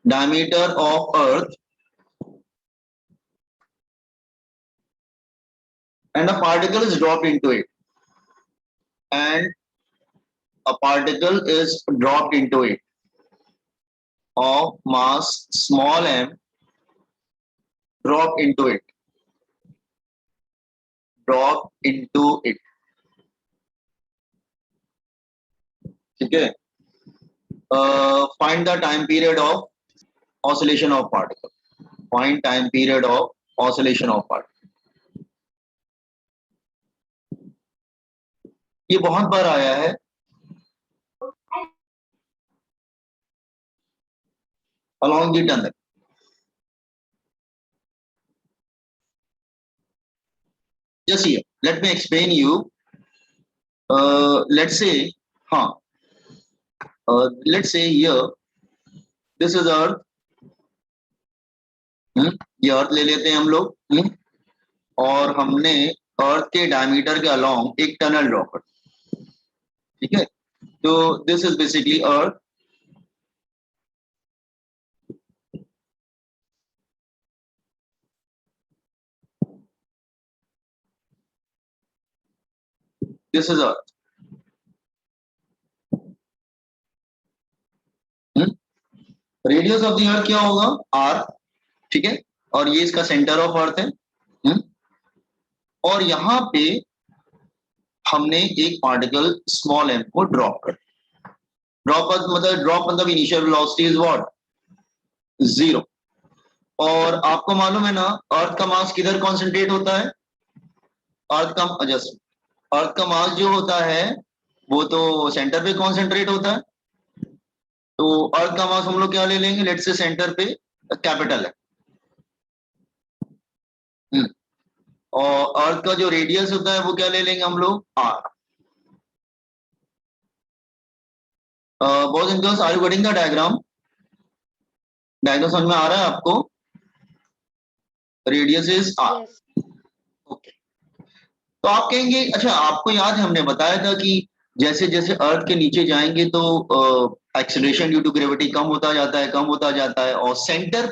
diameter of earth and a particle is dropped into it, and a particle is dropped into it of mass small m, drop into it, ठीक है. Find the time period of oscillation of particle. Find time period of oscillation of particle. ये बहुत बार आया है. Along the tunnel. Just here, let me explain you. Let's say, let's say here, this is earth. ये अर्थ ले लेते हैं हम लोग, और हमने अर्थ के डायमीटर के अलोंग एक टनल ड्रॉ कर, ठीक है. तो this is basically earth. This is earth. Radius of the earth क्या होगा, आर, ठीक है. और ये इसका सेंटर ऑफ अर्थ है. और यहाँ पे हमने एक पार्टिकल स्मॉल एम को ड्रॉप कर. ड्रॉप मतलब इनिशियल वेलोसिटी इज व्हाट, 0. और आपको मालूम है ना, अर्थ का मास किधर कॉन्सेंट्रेट होता है. अर्थ का मास जो होता है वो तो सेंटर पे कॉन्सेंट्रेट होता है. तो अर्थ का मास हम लोग क्या ले लेंगे, लेट्स से सेंटर पे कैपिटल है. और अर्थ का जो रेडियस होता है वो क्या ले लेंगे हम लोग, आर. बहुत interest, are you getting the diagram. Diagram समझ में आ रहा है आपको. Radius is R. ओके. तो आप कहेंगे अच्छा, आपको याद है हमने बताया था कि जैसे जैसे अर्थ के नीचे जाएंगे तो एक्सेलरेशन ड्यू टू ग्रेविटी कम होता जाता है, और सेंटर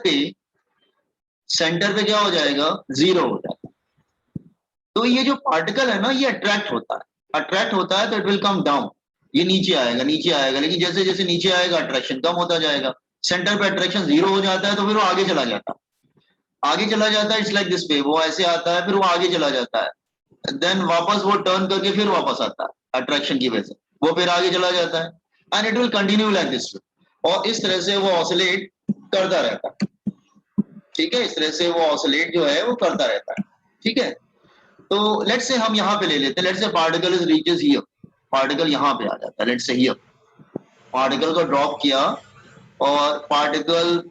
पे क्या हो जाएगा, 0 हो जाएगा. तो ये जो पार्टिकल है ना, ये अट्रैक्ट होता है तो इट विल कम डाउन. ये नीचे आएगा, लेकिन जैसे जैसे नीचे आएगा अट्रैक्शन कम होता जाएगा. सेंटर पे अट्रैक्शन 0 हो जाता है तो फिर वो आगे चला जाता है. इट्स लाइक दिस वे, वो ऐसे आता है फिर वो आगे चला जाता है, देन वापस वो टर्न करके फिर वापस आता है अट्रैक्शन की वजह से, वो फिर आगे चला जाता है. And it will continue like this way. और इस तरह से वो ऑसिलेट करता रहता है, ठीक है. इस तरह से वो ऑसिलेट जो है वो करता रहता है, ठीक है. तो लेट्स से हम यहाँ पे ले लेते हैं. Let's say particle is reaches here. Particle यहाँ पे आ जाता है. लेट्स से हियर पार्टिकल को ड्रॉप किया और पार्टिकल,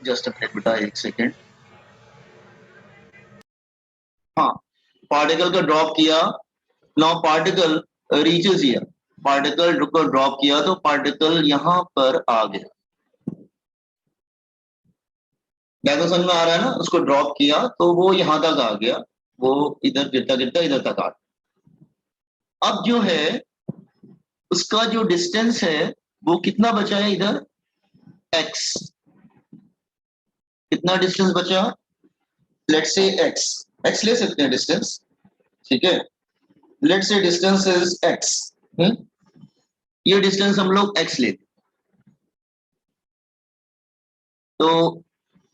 जस्ट अ मिनट बेटा, एक सेकेंड. हाँ, पार्टिकल को ड्रॉप किया. Now particle reaches here. Particle को ड्रॉप किया तो पार्टिकल यहाँ पर आ गया. डायग्राम समझ में आ रहा है ना. उसको ड्रॉप किया तो वो यहाँ तक आ गया, वो इधर गिरता इधर तक आ गया. अब जो है उसका जो डिस्टेंस है वो कितना बचा है इधर, x. कितना डिस्टेंस बचा, लेट्स से x ले सकते हैं डिस्टेंस, ठीक है. Let's say distance is x. ये डिस्टेंस हम लोग x लेते. तो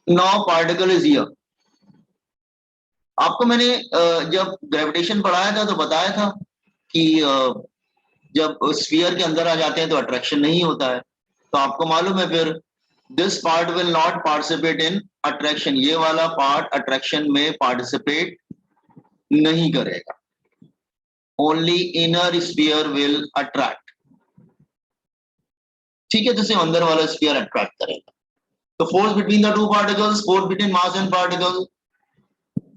नाउ पार्टिकल इज हियर. आपको मैंने जब ग्रेविटेशन पढ़ाया था तो बताया था कि जब स्फीयर के अंदर आ जाते हैं तो अट्रैक्शन नहीं होता है. तो आपको मालूम है फिर this part will not participate in attraction. ये वाला पार्ट अट्रैक्शन में पार्टिसिपेट नहीं करेगा. Only inner sphere will attract, ठीक है. जैसे अंदर वाला स्फीयर अट्रैक्ट करेगा. तो force between the two particles, force between mass and particle,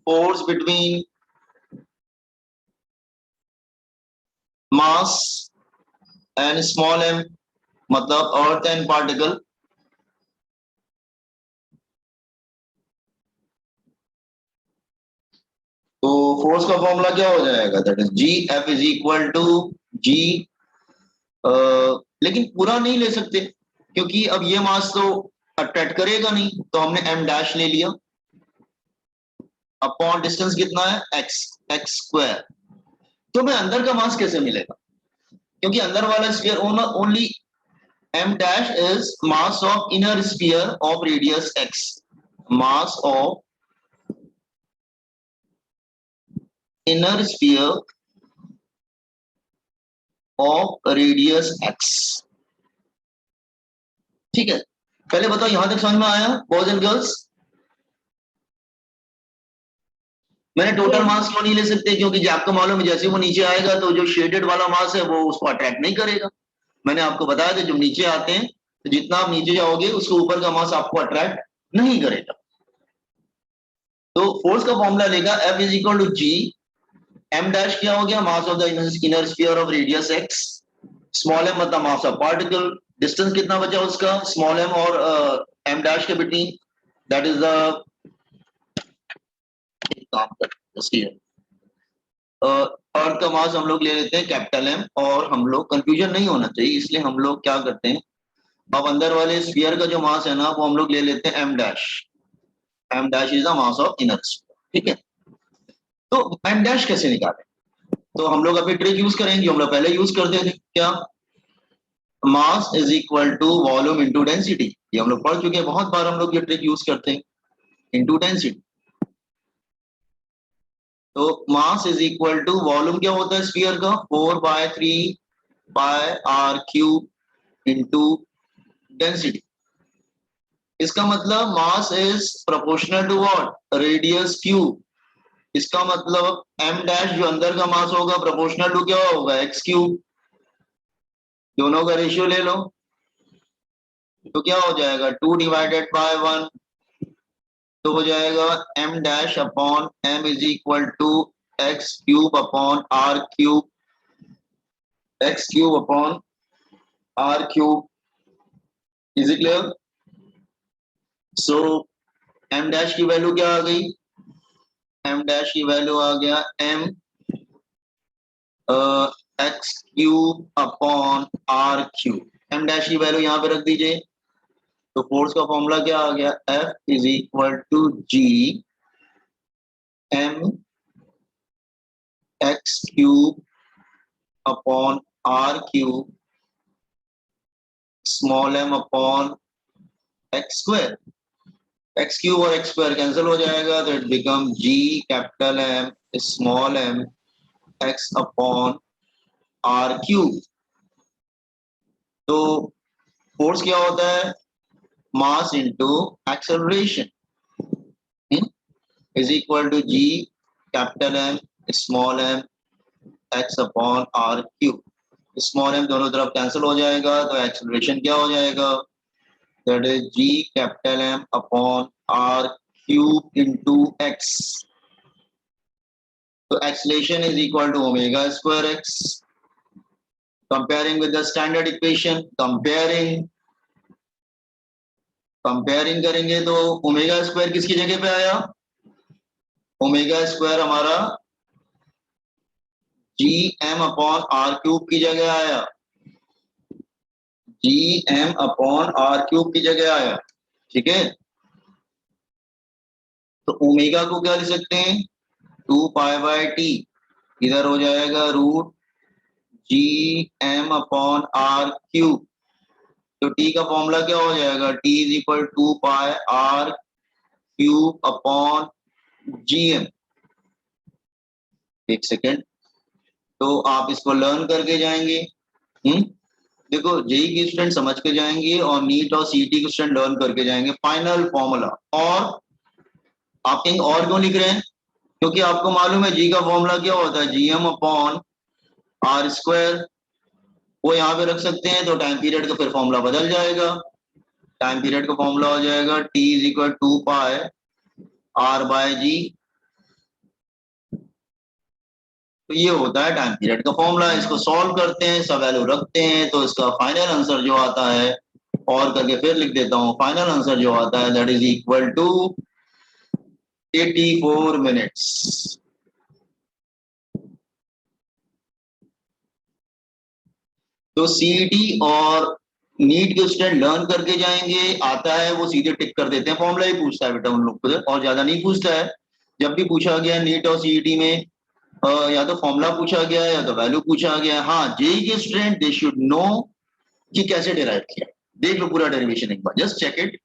force between mass and small m, मतलब अर्थ एंड पार्टिकल. तो फोर्स का फॉर्मूला क्या हो जाएगा, that is G F is equal to G लेकिन पूरा नहीं ले सकते क्योंकि अब ये मास तो अट्रैक्ट करेगा नहीं, तो हमने m डैश ले लिया अपॉन डिस्टेंस कितना है x स्क्वायर। तो मैं अंदर का मास कैसे मिलेगा, क्योंकि अंदर वाला sphere only m dash is mass of inner sphere of radius x, mass of inner sphere of radius x। ठीक है, पहले बताओ यहां तक समझ में आया बॉयज एंड गर्ल्स? मैंने टोटल मास क्यों नहीं ले सकते, क्योंकि जो आपको मालूम है जैसे वो नीचे आएगा तो जो शेडेड वाला मास है वो उसको अट्रैक्ट नहीं करेगा। मैंने आपको बताया था जब नीचे आते हैं तो जितना आप नीचे जाओगे उसके ऊपर का मास आपको अट्रैक्ट नहीं करेगा। तो फोर्स का फॉर्मूला लेगा F is equal to G, m dash क्या हो गया, mass of the inner sphere of radius x, small m मतलब मास ऑफ पार्टिकल, डिस्टेंस कितना बचा उसका स्मॉल m और m डैश के between, that is the earth का मास हम लोग ले लेते हैं कैपिटल M, और हम लोग कंफ्यूजन नहीं होना चाहिए इसलिए हम लोग क्या करते हैं, अब अंदर वाले स्फीयर का जो मास है ना वो हम लोग ले लेते हैं m dash, m dash is the mass of inner sphere. ठीक है, तो m डैश कैसे निकालें, तो हम लोग अभी ट्रिक यूज करेंगे, हम लोग पहले यूज करते थे क्या, mass is equal to volume into density, ये हम लोग पढ़ चुके हैं बहुत बार, हम लोग ये ट्रिक यूज करते हैं इनटू डेंसिटी। तो mass is equal to volume क्या होता है स्फीयर का 4/3 pi r cube into density. इसका मतलब mass is proportional to what, radius cube. इसका मतलब m डैश जो अंदर का मास होगा प्रोपोर्शनल टू क्या होगा x क्यूब, दोनों का रेशियो ले लो तो क्या हो जाएगा 2/1, तो हो जाएगा m dash upon m is equal to x cube upon r cube, x cube upon r cube. Is it clear? So m dash की वैल्यू क्या आ गई, m डैश की वैल्यू आ गया m x cube upon r cube, m dash की value यहाँ पे रख दीजिए। तो फोर्स का फॉर्मूला क्या आ गया, F is equal to G m x cube upon r cube small m upon x square. x cube और x स्क्वायर कैंसिल हो जाएगा तो it become g capital M small m x upon r cube. तो force क्या होता है, mass into acceleration is equal to g capital M small m x upon r cube. Small m दोनों तरफ cancel हो जाएगा तो एक्सेलरेशन क्या हो जाएगा, that is g capital M upon r cube into x। तो acceleration is equal to omega square x, comparing with the standard equation, comparing करेंगे तो ओमेगा स्क्वायर किसकी जगह पे आया, ओमेगा स्क्वायर हमारा G M upon R cube की जगह आया, G M upon R cube की जगह आया। ठीक है, तो ओमेगा को क्या लिख सकते हैं 2 पाई/t, इधर हो जाएगा root G M upon R cube. तो t का फॉर्मूला क्या हो जाएगा, t is equal 2 pi r cube upon G M. एक सेकेंड, तो आप इसको लर्न करके जाएंगे। देखो जेई की स्टूडेंट समझ के जाएंगे और नीट और सीटी के स्टूडेंट लर्न करके जाएंगे फाइनल फॉर्मूला। और आप कहीं और क्यों लिख रहे हैं, क्योंकि आपको मालूम है जी का फॉर्मूला क्या होता है, G M upon R square, वो यहाँ पे रख सकते हैं तो टाइम पीरियड का फिर फॉर्मूला बदल जाएगा। टाइम पीरियड का फॉर्मूला हो जाएगा T is equal 2 pi r/g। तो ये होता है टाइम पीरियड का फॉर्मूला। इसको सॉल्व करते हैं, सब वैल्यू रखते हैं तो इसका फाइनल आंसर जो आता है, और करके फिर लिख देता हूं, फाइनल आंसर जो आता है that is equal to 84 minutes. तो सीईटी और नीट के स्टूडेंट लर्न करके जाएंगे, आता है वो सीधे टिक कर देते हैं, फॉर्मूला ही पूछता है बेटा उन लोग को, और ज्यादा नहीं पूछता है। जब भी पूछा गया नीट और सीईटी में या तो फॉर्मूला पूछा गया है या तो वैल्यू पूछा गया है। हाँ, जेई के स्टूडेंट दे शुड नो कि कैसे डिराइव किया। देख लो पूरा डेरिवेशन एक बार, जस्ट चेक इट।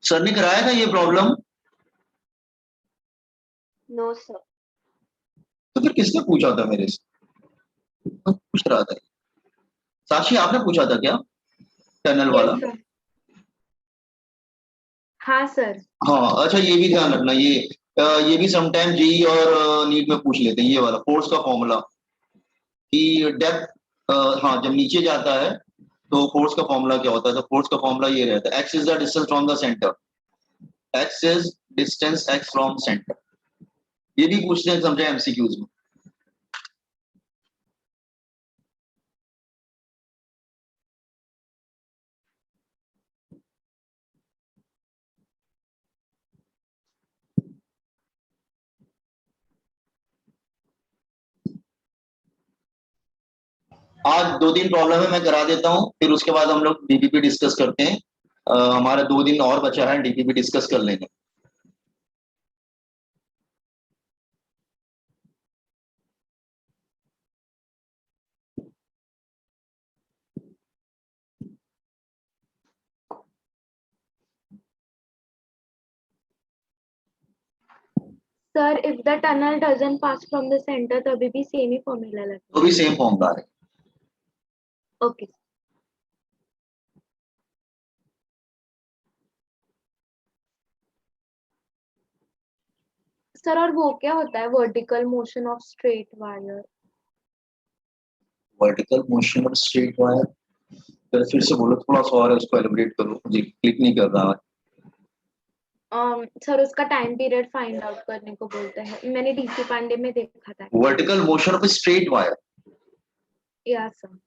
सर ने कराया था ये प्रॉब्लम? No sir. तो फिर किसने पूछा था मेरे से? मैं पूछ रहा था। साक्षी आपने पूछा था क्या टनल वाला? Yes sir. हाँ सर। हाँ अच्छा, ये भी ध्यान रखना, ये भी समटाइम जेई और नीट में पूछ लेते हैं ये वाला फोर्स का फॉर्मूला कि डेप्थ। हाँ, जब नीचे जाता है तो फोर्स का फॉर्मूला क्या होता है? तो फोर्स का फॉर्मूला ये रहता है, x is the distance from the centre, x is distance x from centre. ये भी पूछते हैं समटाइम एमसीक्यूज में। आज 2-3 प्रॉब्लम है, मैं करा देता हूँ, फिर उसके बाद हम लोग डीपीपी डिस्कस करते हैं। हमारा 2 दिन और बचा है, डीपीपी डिस्कस कर लेंगे। Sir if the tunnel doesn't pass from the centre तभी भी सेम ही फॉर्मूला तो लगेगा। भी सेम फॉर्मूला है। ओके। सर और वो क्या होता है vertical motion of straight wire? Vertical motion of straight wire, फिर से बोलो थोड़ा सा और उसको एलिब्रेट करो, मुझे क्लिक नहीं कर रहा है। सर उसका टाइम पीरियड फाइंड आउट करने को बोलते हैं, मैंने डीसी पांडे में देखा था। Vertical motion of straight wire. या सर।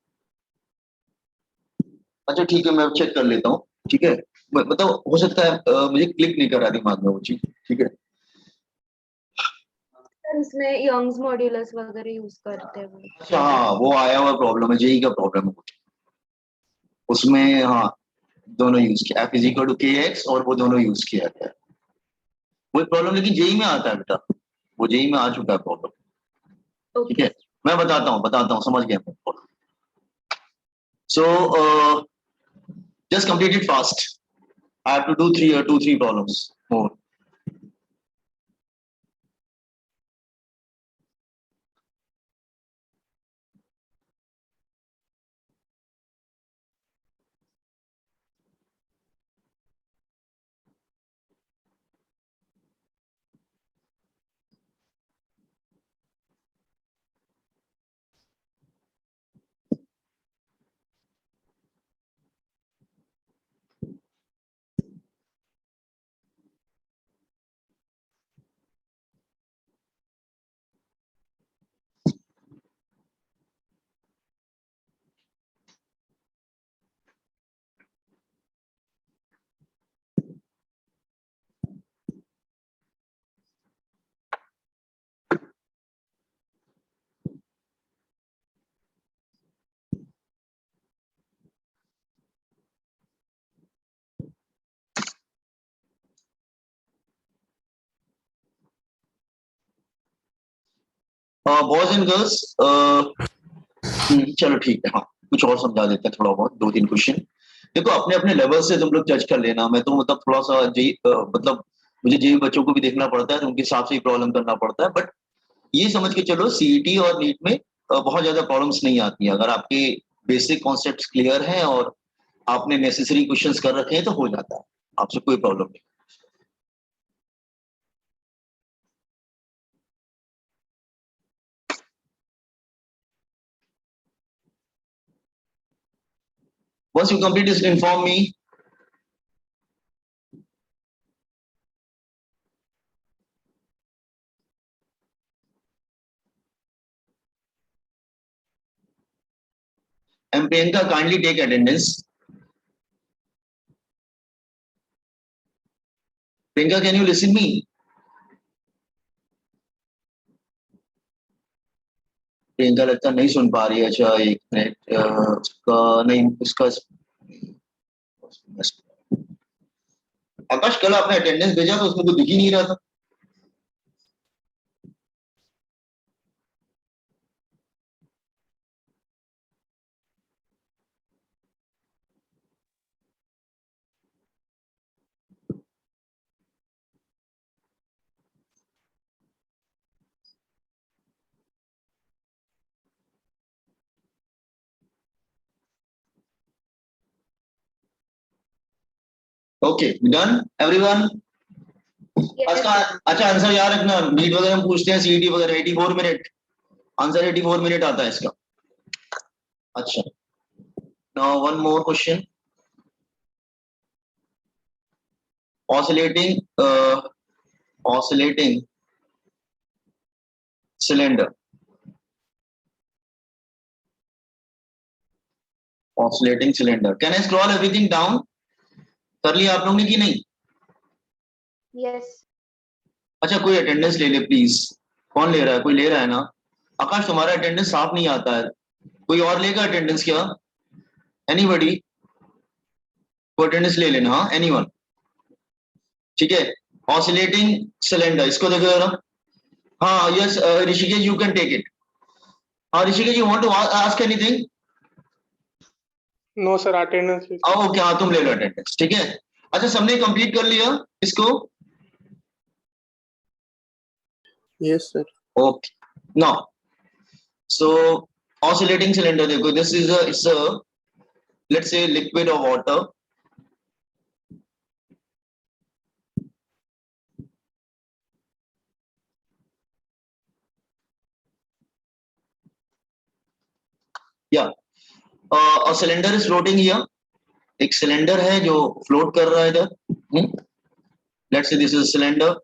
अच्छा ठीक है, मैं चेक कर लेता हूँ। ठीक है, मतलब हो सकता है मुझे क्लिक नहीं कर रहा दिमाग में वो चीज। ठीक है। सर उसमें यंग्स मॉड्यूलस वगैरह यूज करते हैं वो। अच्छा हाँ, वो आया हुआ प्रॉब्लम है, जेई का प्रॉब्लम है उसमें। हाँ, दोनों यूज किया, एफ इज इक्वल टू के एक्स, और वो दोनों यूज किया गया। वो प्रॉब्लम लेकिन जेई में आता है बेटा, वो जेई में आ चुका है प्रॉब्लम। ठीक ओके। है, मैं बताता हूँ, समझ गया। So just complete it fast. I have to do 3 problems more. Boys and girls, चलो ठीक है, हाँ कुछ और समझा देते हैं थोड़ा बहुत, 2-3 क्वेश्चन। देखो अपने अपने लेवल से तुम लोग जज कर लेना, मैं तो मतलब थोड़ा सा मतलब मुझे जेई बच्चों को भी देखना पड़ता है, तो उनके हिसाब से ही प्रॉब्लम करना पड़ता है। बट ये समझ के चलो, सीईटी और नीट में बहुत ज्यादा प्रॉब्लम्स नहीं आती है, अगर आपके बेसिक कॉन्सेप्ट्स क्लियर हैं और आपने नेसेसरी क्वेश्चंस कर रखे हैं तो हो जाता है, आपसे कोई प्रॉब्लम नहीं। Once you complete this, inform me. And Priyanka, kindly take attendance. Priyanka, can you listen me? Priyanka लगता नहीं सुन पा रही है। अच्छा एक मिनट, उसका नहीं, उसका आकाश कल आपने अटेंडेंस भेजा तो उसमें तो दिख ही नहीं रहा था। Okay done everyone. अच्छा आंसर याद रखना, नीट वगैरह में पूछते हैं, सीईटी वगैरह 84 मिनट आंसर, 84 मिनट आता है इसका। अच्छा now one more question. oscillating cylinder, oscillating cylinder, can I scroll everything down? कर लिया आप लोग ने कि नहीं? Yes. अच्छा कोई अटेंडेंस ले ले प्लीज। कौन ले रहा है? कोई ले रहा है ना? आकाश तुम्हारा अटेंडेंस साफ नहीं आता है, कोई और लेगा अटेंडेंस क्या? एनीबॉडी? कोई अटेंडेंस ले लेना। हाँ एनीवन? ठीक है। ऑसिलेटिंग सिलेंडर, इसको देखो जरा। हाँ yes Rishikesh you can take it. हाँ Rishikesh you want to ask anything? No sir attendance. Okay हाँ तुम ले लो अटेंडेंस, ठीक है। अच्छा सबने कंप्लीट कर लिया इसको? Yes sir. Okay now so oscillating cylinder देखो, this is it's a let's say liquid or water, yeah a cylinder is floating here, एक सिलेंडर है जो फ्लोट कर रहा है इधर। Let's say this is cylinder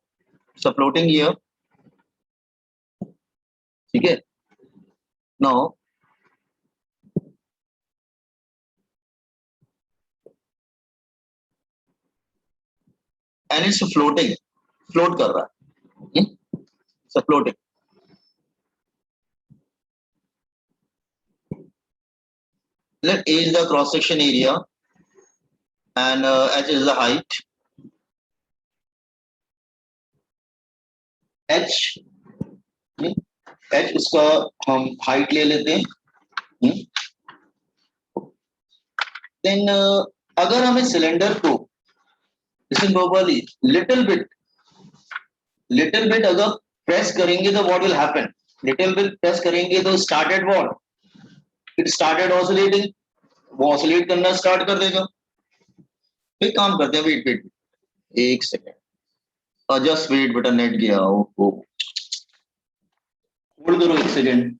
so floating here, ठीक है। Now and it's floating, float कर रहा है, सो floating. Let A is the cross section area and H is the height. H इसका हम हाइट ले लेते हैं। देन अगर हमें सिलेंडर को लिसन प्रोपर्ली लिटिल बिट अगर प्रेस करेंगे तो what will happen? Little bit press करेंगे तो started what? It started oscillating, वो ऑसिलेट करना स्टार्ट कर देगा। फिर काम करते हैं, वेट एक सेकेंड, जस्ट वेट बेटा नेट गया। होल्ड करो एक सेकेंड।